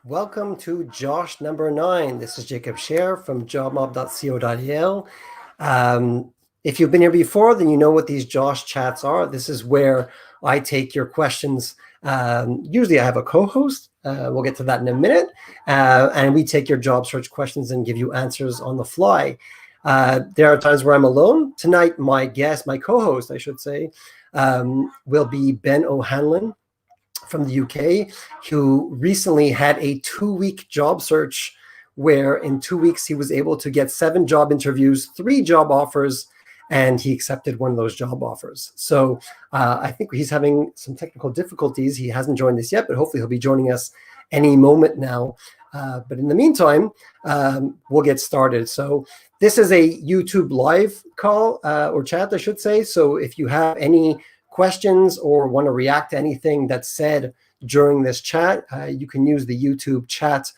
Welcome to Josh number 9. This is Jacob Scher from jobmob.co.il. If you've been here before, then you know what these Josh chats are. This is where I take your questions. Usually I have a co-host. We'll get to that in a minute. And we take your job search questions and give you answers on the fly. There are times where I'm alone. Tonight, my co-host, I should say, will be Ben O'Hanlon from the UK, who recently had a 2-week job search where in 2 weeks he was able to get 7 job interviews, 3 job offers, and he accepted one of those job offers. So I think he's having some technical difficulties. He hasn't joined us yet, but hopefully he'll be joining us any moment now. But in the meantime, we'll get started. So this is a YouTube live call or chat, I should say. So if you have any questions or want to react to anything that's said during this chat, you can use the YouTube chat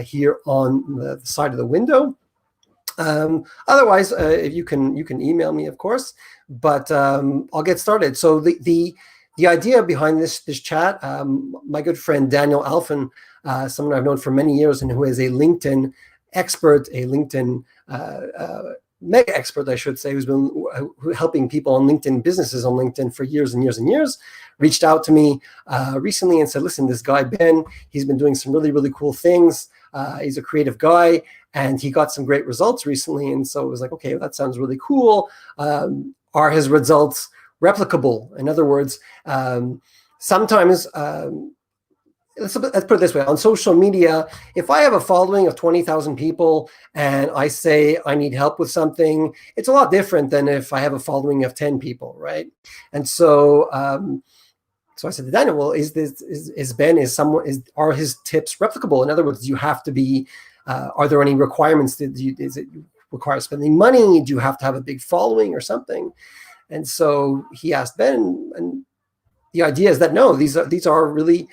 here on the side of the window. Otherwise, you can email me, of course. But I'll get started. So the idea behind this chat, my good friend Daniel Alphen, someone I've known for many years and who is a LinkedIn expert, a LinkedIn mega expert, I should say, who's been helping people on LinkedIn, businesses on LinkedIn for years and years and years, reached out to me recently and said, listen, this guy, Ben, he's been doing some really, really cool things. He's a creative guy and he got some great results recently. And so it was like, okay, that sounds really cool. Are his results replicable? In other words, sometimes, let's put it this way. On social media, if I have a following of 20,000 people and I say I need help with something, it's a lot different than if I have a following of 10 people, right? And so, so I said to Daniel, well, are his tips replicable? In other words, you have to be, are there any requirements? Is it require spending money? Do you have to have a big following or something? And so he asked Ben, and the idea is that no, these are really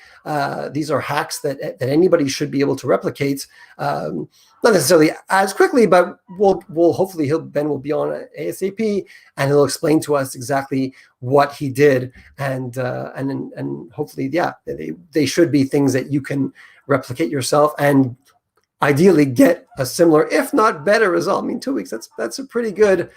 these are hacks that anybody should be able to replicate, not necessarily as quickly, but we'll hopefully Ben will be on ASAP and he'll explain to us exactly what he did, and hopefully, yeah, they should be things that you can replicate yourself and ideally get a similar, if not better, result. I mean, 2 weeks, that's a pretty good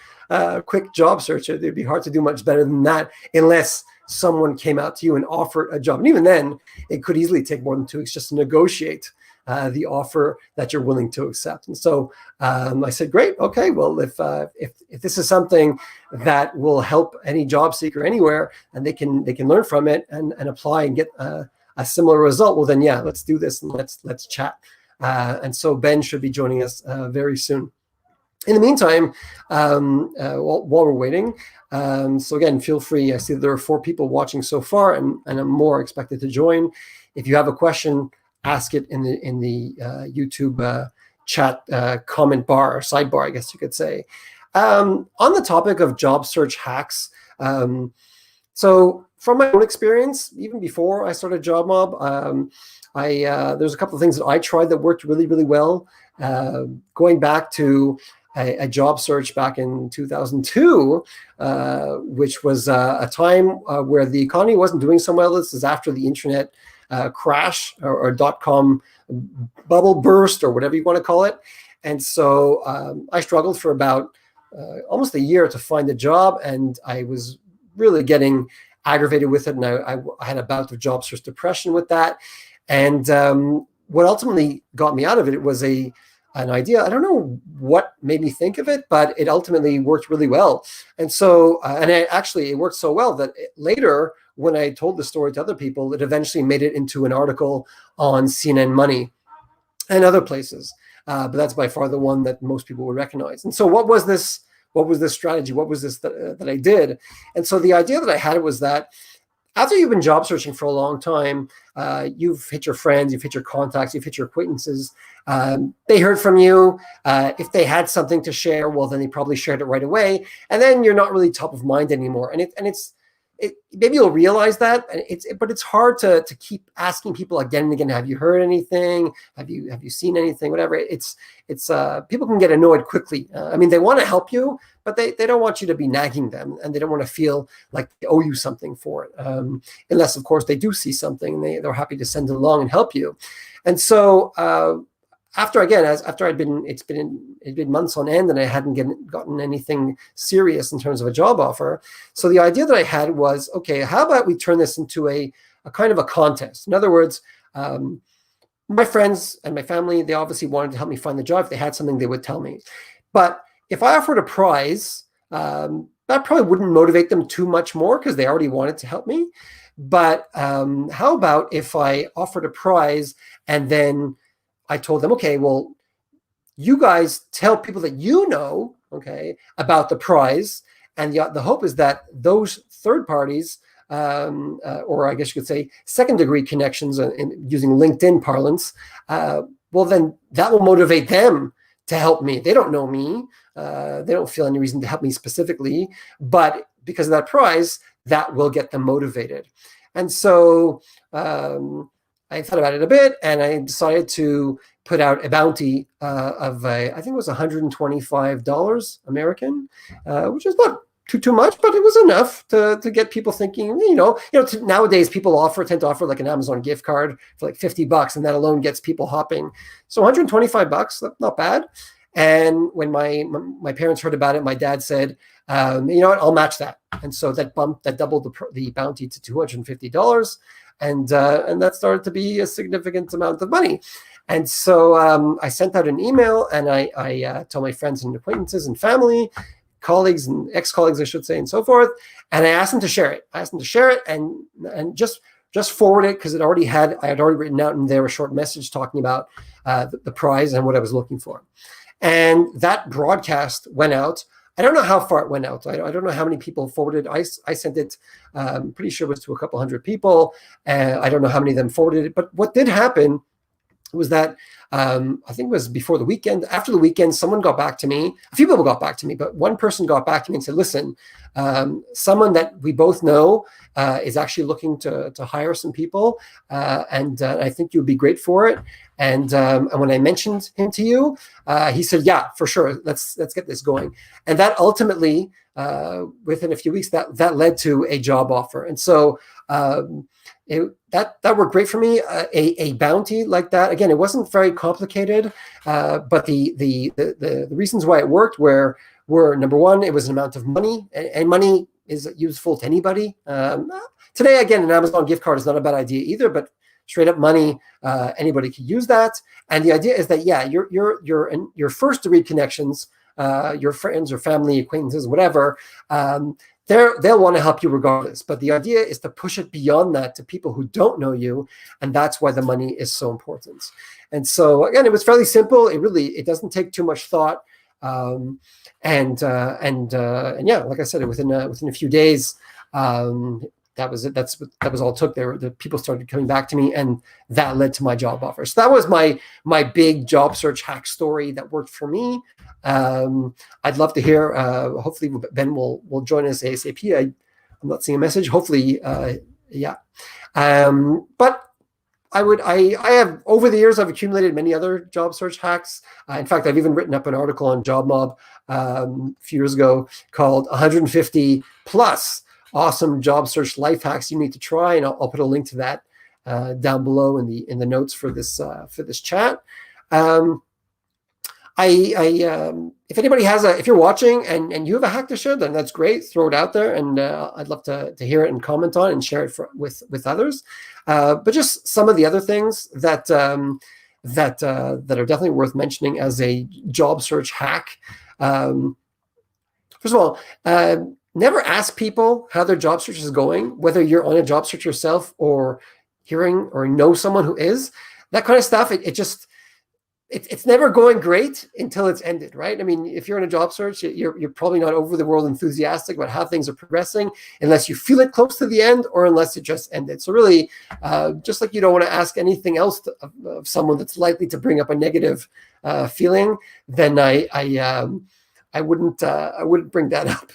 quick job search. It'd be hard to do much better than that unless someone came out to you and offered a job. And even then, it could easily take more than 2 weeks just to negotiate the offer that you're willing to accept. And so I said, great, okay, well, if this is something that will help any job seeker anywhere and they can learn from it and apply and get a similar result, well, then, yeah, let's do this and let's chat. And so Ben should be joining us very soon. In the meantime, while we're waiting, so again, feel free. I see that there are 4 people watching so far, and more expected to join. If you have a question, ask it in the YouTube chat comment bar or sidebar, I guess you could say. On the topic of job search hacks, so from my own experience, even before I started JobMob, there's a couple of things that I tried that worked really, really well. Going back to a job search back in 2002, which was a time where the economy wasn't doing so well. This is after the internet crash or .com bubble burst or whatever you want to call it. And so I struggled for about almost a year to find a job, and I was really getting aggravated with it. And I had a bout of job search depression with that. And what ultimately got me out of it was an idea. I don't know what made me think of it, but it ultimately worked really well. And so, it worked so well that later, when I told the story to other people, it eventually made it into an article on CNN Money and other places. But that's by far the one that most people would recognize. And so what was this strategy? What was this that I did? And so the idea that I had was that after you've been job searching for a long time, you've hit your friends, you've hit your contacts, you've hit your acquaintances. They heard from you. If they had something to share, well, then they probably shared it right away. And then you're not really top of mind anymore. And it's maybe you'll realize that, and but it's hard to keep asking people again and again. Have you heard anything? Have you seen anything? Whatever. It's people can get annoyed quickly. I mean, they want to help you, but they don't want you to be nagging them, and they don't want to feel like they owe you something for it. Unless, of course, they do see something, and they're happy to send it along and help you. And so after it's been months on end, and I hadn't gotten anything serious in terms of a job offer. So the idea that I had was, okay, how about we turn this into a kind of a contest? In other words, my friends and my family, they obviously wanted to help me find the job. If they had something, they would tell me. But if I offered a prize, that probably wouldn't motivate them too much more, because they already wanted to help me. But how about if I offered a prize and then I told them, okay, well, you guys tell people that you know, okay, about the prize, and the hope is that those third parties, or I guess you could say second-degree connections, using LinkedIn parlance, well, then that will motivate them to help me. They don't know me. They don't feel any reason to help me specifically, but because of that prize, that will get them motivated. And so I thought about it a bit, and I decided to put out a bounty of I think it was $125 American, which is not too much, but it was enough to get people thinking. Nowadays people tend to offer like an Amazon gift card for like $50, and that alone gets people hopping. So $125, not bad. And when my parents heard about it, my dad said, you know what, I'll match that. And so that doubled the bounty to $250. And that started to be a significant amount of money. And so I sent out an email, and I told my friends and acquaintances and family, colleagues and ex-colleagues, I should say, and so forth. And I asked them to share it. And just forward it, because I had already written out in there a short message talking about the prize and what I was looking for. And that broadcast went out. I don't know how far it went out. I don't know how many people forwarded. I sent it, pretty sure it was to a couple hundred people. I don't know how many of them forwarded it. But what did happen was that I think it was before the weekend. After the weekend, someone got back to me. A few people got back to me, but one person got back to me and said, listen, someone that we both know is actually looking to hire some people, and I think you'd be great for it. And when I mentioned him to you, he said, yeah, for sure, let's get this going. And that ultimately, within a few weeks, that led to a job offer. And so that worked great for me. A bounty like that, again, it wasn't very complicated, but the reasons why it worked were number one, it was an amount of money, and money is useful to anybody. Today, again, an Amazon gift card is not a bad idea either, but straight up money, anybody could use that. And the idea is that, yeah, your first degree connections, your friends or family, acquaintances, whatever, they'll want to help you regardless. But the idea is to push it beyond that to people who don't know you, and that's why the money is so important. And so again, it was fairly simple. It doesn't take too much thought. And yeah, like I said, within a few days, that was it. That was all it took. The people started coming back to me, and that led to my job offer. So that was my big job search hack story that worked for me. I'd love to hear. Hopefully, Ben will join us ASAP. I'm not seeing a message. Hopefully, yeah. But I have, over the years, I've accumulated many other job search hacks. In fact, I've even written up an article on JobMob a few years ago called 150 plus awesome job search life hacks you need to try, and I'll put a link to that down below in the notes for this chat. If anybody if you're watching and you have a hack to share, then that's great. Throw it out there, and I'd love to hear it and comment on it and share it with others. But just some of the other things that are definitely worth mentioning as a job search hack. First of all, never ask people how their job search is going, whether you're on a job search yourself or hearing or know someone who is. That kind of stuff, it's never going great until it's ended, right? I mean, if you're in a job search, you're probably not over the world enthusiastic about how things are progressing unless you feel it close to the end, or unless it just ended. So really, just like you don't want to ask anything else of someone that's likely to bring up a negative feeling, then I wouldn't bring that up.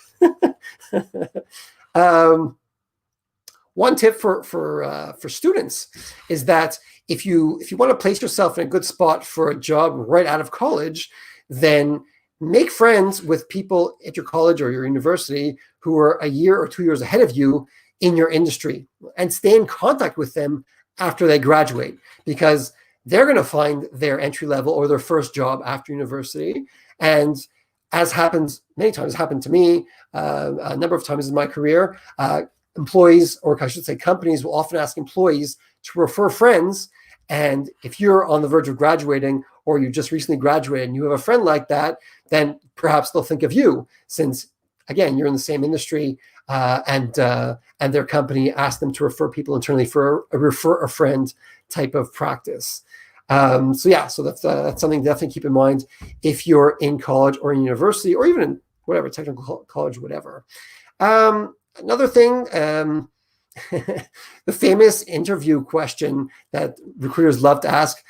one tip for students is that if you want to place yourself in a good spot for a job right out of college, then make friends with people at your college or your university who are a year or 2 years ahead of you in your industry, and stay in contact with them after they graduate, because they're going to find their entry level or their first job after university. And as happens many times, happened to me a number of times in my career, employees, or I should say companies, will often ask employees to refer friends. And if you're on the verge of graduating, or you just recently graduated and you have a friend like that, then perhaps they'll think of you, since, again, you're in the same industry, and their company asked them to refer people internally for a refer a friend type of practice. So that's something to definitely keep in mind if you're in college or in university, or even in whatever, technical college, whatever. Another thing, the famous interview question that recruiters love to ask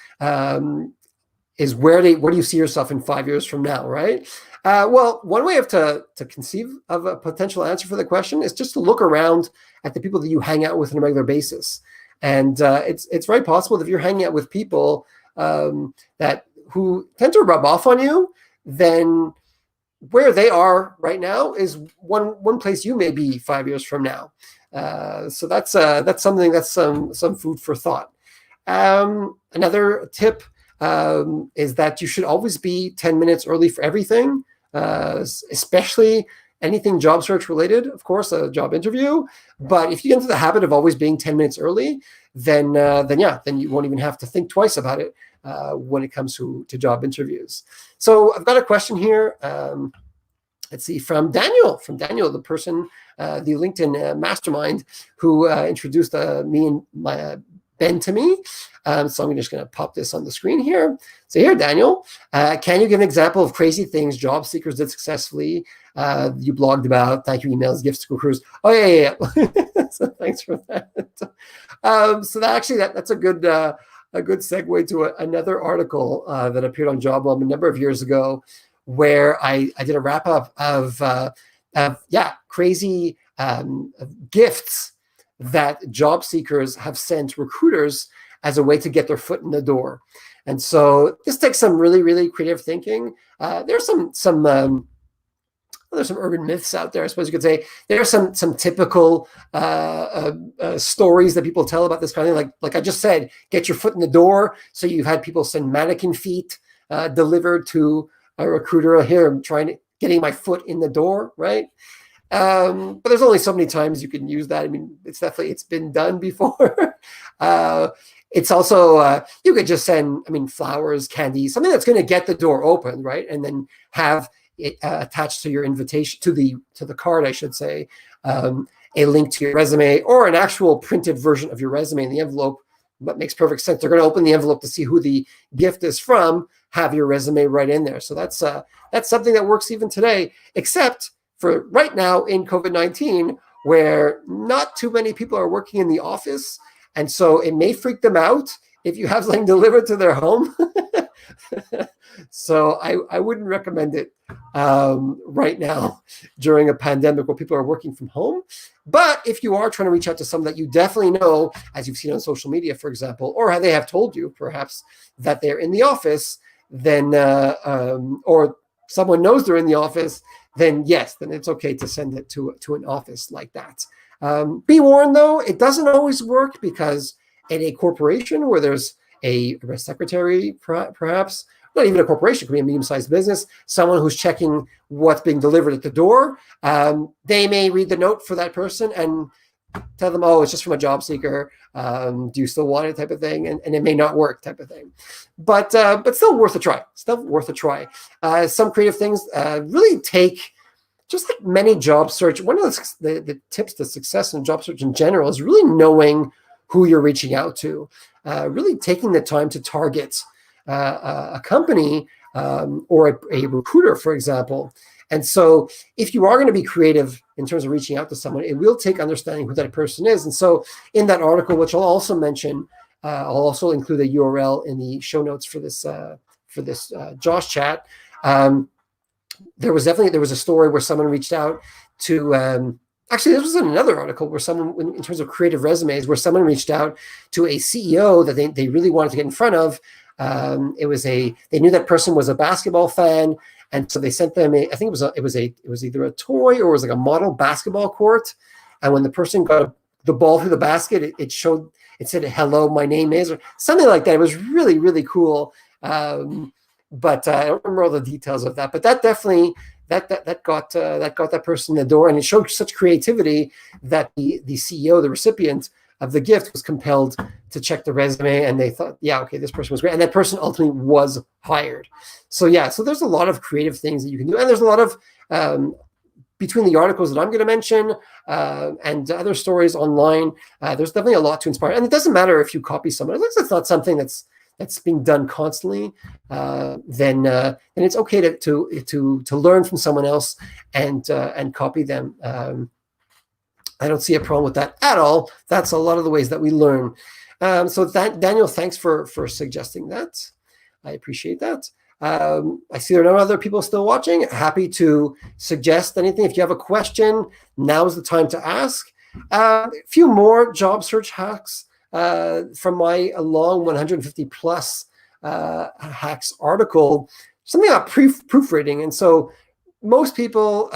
is where do you see yourself in 5 years from now, right? Well, one way to conceive of a potential answer for the question is just to look around at the people that you hang out with on a regular basis. And it's very possible that if you're hanging out with people who tend to rub off on you, then where they are right now is one place you may be 5 years from now. So that's something, that's some food for thought. Another tip is that you should always be 10 minutes early for everything, especially anything job search related, of course, a job interview. But if you get into the habit of always being 10 minutes early, then you won't even have to think twice about it when it comes to job interviews. So I've got a question here. Let's see, from Daniel, the person, the LinkedIn mastermind who introduced me and Ben to me. So I'm just going to pop this on the screen here. So here, Daniel, can you give an example of crazy things job seekers did successfully? You blogged about, thank you emails, gifts to recruiters. Oh, yeah. So thanks for that. So that's a good segue to another article that appeared on JobLab a number of years ago, where I did a wrap up of crazy gifts that job seekers have sent recruiters as a way to get their foot in the door. And so this takes some really, really creative thinking. There's some urban myths out there, I suppose you could say. There are some typical stories that people tell about this kind of thing. Like I just said, get your foot in the door. So you've had people send mannequin feet delivered to a recruiter. Here, I'm getting my foot in the door, right? But there's only so many times you can use that. I mean, it's been done before. It's also, you could just send, flowers, candy, something that's going to get the door open, right? And then have it attached to your invitation, to the card, I should say, a link to your resume, or an actual printed version of your resume in the envelope. That makes perfect sense. They're going to open the envelope to see who the gift is from, have your resume right in there. So that's something that works even today, except for right now in COVID-19, where not too many people are working in the office. And so it may freak them out if you have something delivered to their home. So I wouldn't recommend it right now during a pandemic where people are working from home. But if you are trying to reach out to someone that you definitely know, as you've seen on social media, for example, or they have told you perhaps that they're in the office, then or someone knows they're in the office, then yes, then it's okay to send it to an office like that. Be warned, though, it doesn't always work, because in a corporation where there's a secretary, perhaps, not even a corporation, it could be a medium-sized business, someone who's checking what's being delivered at the door, they may read the note for that person and tell them, oh, it's just from a job seeker. Do you still want it, type of thing? And it may not work, type of thing. But still worth a try. Some creative things really take, just like many job search, one of the tips to success in job search in general is really knowing who you're reaching out to, really taking the time to target a company or a recruiter, for example. And so if you are going to be creative in terms of reaching out to someone, it will take understanding who that person is. And so in that article, which I'll also mention, I'll also include a URL in the show notes for this Josh chat. There was a story where someone reached out to actually, this was in another article where someone, in terms of creative resumes, where someone reached out to a CEO that they really wanted to get in front of. They knew that person was a basketball fan, and so they sent them I think it was either a toy or it was like a model basketball court. And when the person got the ball through the basket, it said, "Hello, my name is," or something like that. It was really, really cool. But I don't remember all the details of that. But that definitely that got that person in the door, and it showed such creativity that the CEO, the recipient of the gift, was compelled to check the resume, and they thought, yeah, okay, this person was great, and that person ultimately was hired. So yeah, so there's a lot of creative things that you can do, and there's a lot of between the articles that I'm going to mention and other stories online, there's definitely a lot to inspire. And it doesn't matter if you copy someone, as long as it's not something that's being done constantly, then it's okay to learn from someone else and copy them. I don't see a problem with that at all. That's a lot of the ways that we learn. So Daniel, thanks for suggesting that. I appreciate that. I see there are no other people still watching. Happy to suggest anything. If you have a question, now is the time to ask. A few more job search hacks from my long 150 plus hacks article, something about proofreading. And so most people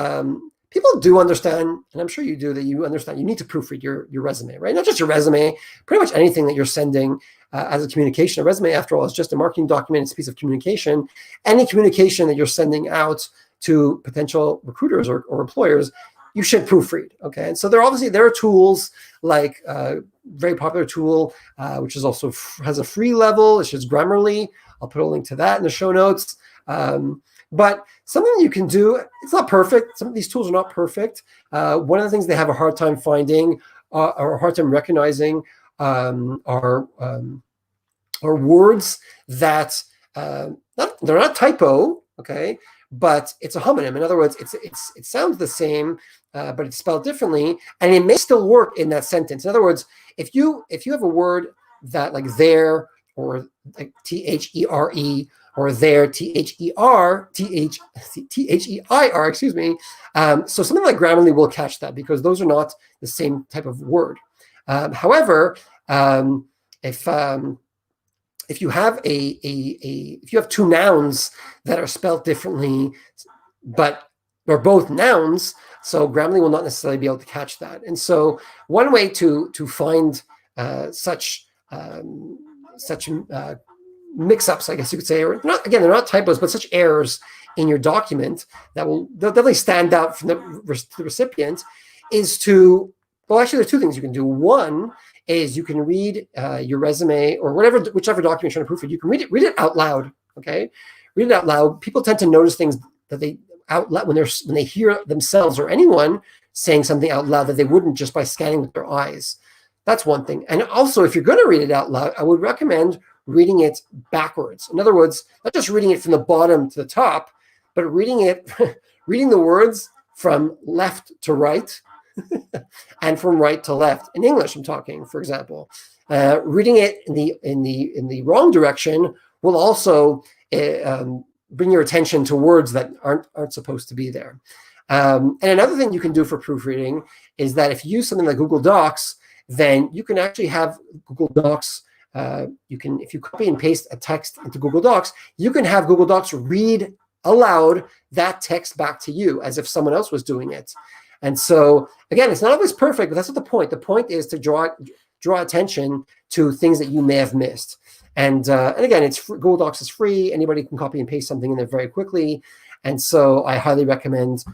do understand, and I'm sure you do, that you understand you need to proofread your resume, right? Not just your resume, pretty much anything that you're sending as a communication. A resume, after all, is just a marketing document. It's a piece of communication. Any communication that you're sending out to potential recruiters or employers, you should proofread, okay? And so there are tools like very popular tool, which is also has a free level. It's just Grammarly. I'll put a link to that in the show notes. But something you can do, it's not perfect. Some of these tools are not perfect. One of the things they have a hard time finding or a hard time recognizing are words that they're not typo, okay, but it's a homonym. In other words, it sounds the same, but it's spelled differently, and it may still work in that sentence. In other words, if you have a word that like there or like THERE or there THEIR, excuse me. So something like Grammarly will catch that because those are not the same type of word. However, if you have if you have two nouns that are spelled differently, but they're both nouns, so Grammarly will not necessarily be able to catch that. And so one way to find such mix-ups, I guess you could say, or not, again, they're not typos, but such errors in your document they'll definitely stand out from the recipient, is to, well, actually, there's two things you can do. One is you can read your resume or whichever document you're trying to proofread. You can read it out loud. Okay, read it out loud. People tend to notice things that they out loud when they hear themselves or anyone saying something out loud that they wouldn't just by scanning with their eyes. That's one thing. And also, if you're going to read it out loud, I would recommend reading it backwards. In other words, not just reading it from the bottom to the top, but reading the words from left to right and from right to left. In English, I'm talking, for example. Reading it in the wrong direction will also bring your attention to words that aren't supposed to be there. And another thing you can do for proofreading is that if you use something like Google Docs, then you can actually have Google Docs. If you copy and paste a text into Google Docs, you can have Google Docs read aloud that text back to you as if someone else was doing it. And so, again, it's not always perfect, but that's not the point. The point is to draw attention to things that you may have missed. And again, Google Docs is free. Anybody can copy and paste something in there very quickly. And so I highly recommend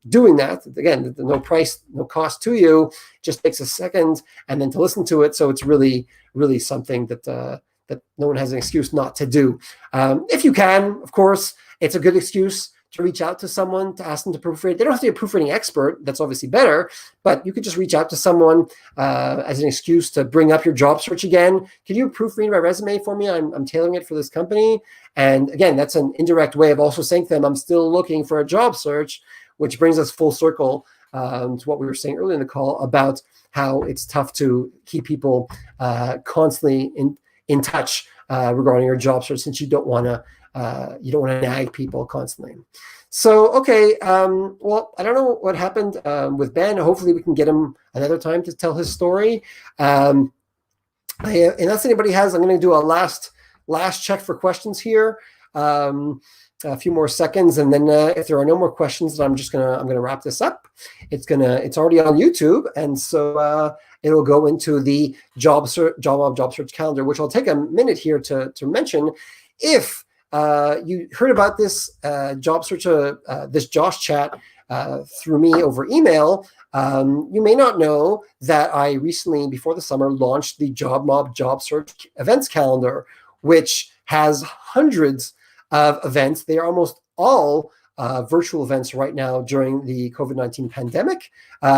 doing that. Again, no price, no cost to you. Just takes a second and then to listen to it. So it's really, really something that no one has an excuse not to do. If you can, of course, it's a good excuse to reach out to someone to ask them to proofread. They don't have to be a proofreading expert. That's obviously better, but you could just reach out to someone as an excuse to bring up your job search again. Can you proofread my resume for me? I'm tailoring it for this company. And again, that's an indirect way of also saying to them, I'm still looking for a job search, which brings us full circle to what we were saying earlier in the call about how it's tough to keep people constantly in touch regarding your job search, since you don't want to nag people constantly. So, okay, well, I don't know what happened with Ben. Hopefully we can get him another time to tell his story. Um, unless anybody has, I'm going to do a last check for questions here. A few more seconds, and then if there are no more questions, I'm gonna wrap this up. It's already on YouTube, and so it'll go into the job search calendar, which I'll take a minute here to mention. If you heard about this job search, this Josh chat through me over email, you may not know that I recently, before the summer, launched the JobMob Job Search Events Calendar, which has hundreds of events. They are almost all virtual events right now during the COVID-19 pandemic.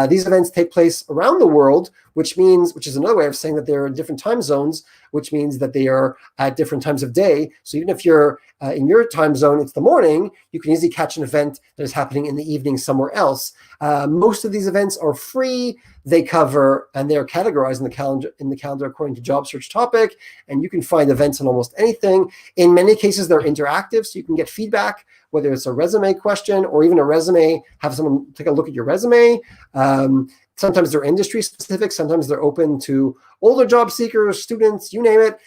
These events take place around the world, which is another way of saying that they're in different time zones, which means that they are at different times of day. So even if you're in your time zone, it's the morning, you can easily catch an event that is happening in the evening somewhere else. Most of these events are free. They cover, and they're categorized in the calendar according to job search topic, and you can find events on almost anything. In many cases, they're interactive, so you can get feedback, whether it's a resume question or even a resume, have someone take a look at your resume. Sometimes they're industry specific. Sometimes they're open to older job seekers, students, you name it.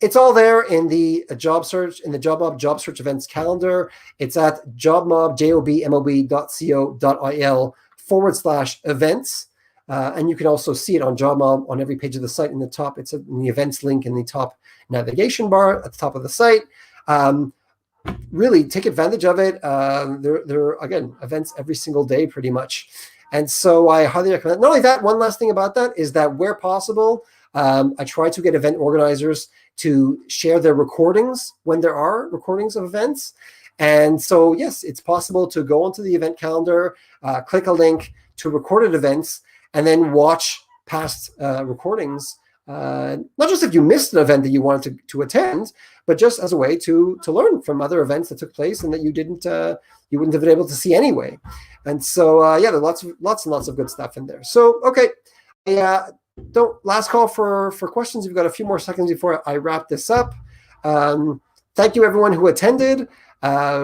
It's all there in the JobMob Job Search Events Calendar. It's at jobmob.co.il/events. And you can also see it on JobMob on every page of the site in the top. It's in the events link in the top navigation bar at the top of the site. Really take advantage of it. There are, again, events every single day pretty much. And so I highly recommend it. Not only that, one last thing about that is that where possible, I try to get event organizers to share their recordings when there are recordings of events. And so, yes, it's possible to go onto the event calendar, click a link to recorded events, and then watch past recordings. Not just if you missed an event that you wanted to attend, but just as a way to learn from other events that took place and that you wouldn't have been able to see anyway. And so yeah, there are lots and lots of good stuff in there. So okay, last call for questions. We've got a few more seconds before I wrap this up. Thank you everyone who attended. I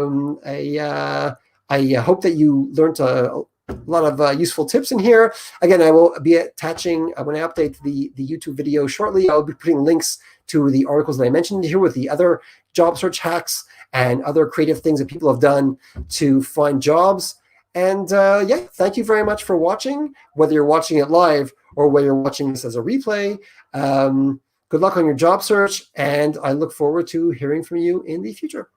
hope that you learned a lot of useful tips in here. Again, I will be attaching, when I update the YouTube video shortly, I'll be putting links to the articles that I mentioned here with the other job search hacks and other creative things that people have done to find jobs. And yeah, thank you very much for watching, whether you're watching it live or whether you're watching this as a replay. Good luck on your job search, and I look forward to hearing from you in the future.